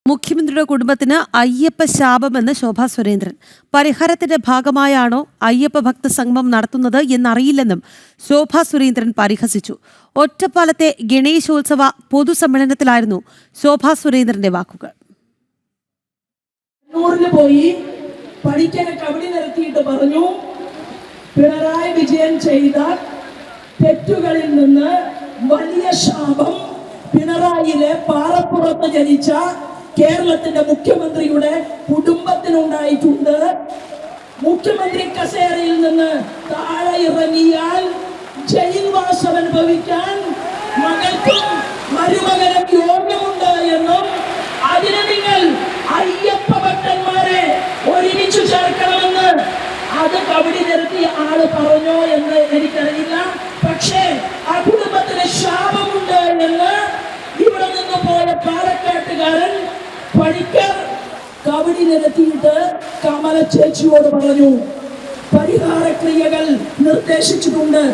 മുഖ്യമന്ത്രിയുടെ കുടുംബത്തിന് അയ്യപ്പ ശാപമെന്ന് ശോഭാ സുരേന്ദ്രൻ. പരിഹാരത്തിന്റെ ഭാഗമായാണോ അയ്യപ്പ ഭക്ത സംഗമം നടത്തുന്നത് എന്നറിയില്ലെന്നും ശോഭാ സുരേന്ദ്രൻ പരിഹസിച്ചു. ഒറ്റപ്പാലത്തെ ഗണേശോത്സവ പൊതുസമ്മേളനത്തിലായിരുന്നു ശോഭാ സുരേന്ദ്രന്റെ വാക്കുകൾ. പോയി പഠിക്കാൻ കബഡി നിർത്തിയിട്ട് പറഞ്ഞു, പിണറായി വിജയൻ ചെയ്ത തെറ്റുകളിൽ നിന്ന് വലിയ ശാപം പിണറായിയിലെ പാറപ്പുറത്ത് ജനിച്ച കേരളത്തിന്റെ മുഖ്യമന്ത്രിയുടെ കുടുംബത്തിനുണ്ടായിട്ടുണ്ട്. മുഖ്യമന്ത്രി കസേരയിൽ നിന്ന് താഴെ ഇറങ്ങിയാൽ ജയിൽവാസം അനുഭവിക്കാൻ മകൾക്കും മരുമകനും യോഗ്യമുണ്ട് എന്നും അതിന് നിങ്ങൾ അയ്യപ്പ ഭക്തന്മാരെ ഒരുമിച്ചു ചേർക്കണമെന്ന് അത് കബഡി നിർത്തിയ ആള് പറഞ്ഞോ എന്ന് എനിക്കറിയില്ല. പക്ഷേ ആ കുടുംബത്തിന് ശാപമുണ്ട് എന്ന് ഇവിടെ നിന്ന് പോയ പാലക്കാട്ടുകാരൻ പണിക്കർ കബഡി നിരത്തിയിട്ട് കമല ചേച്ചിയോട് പറഞ്ഞു. പരിഹാര ക്രിയകൾ നിർദ്ദേശിച്ചിട്ടുണ്ട്.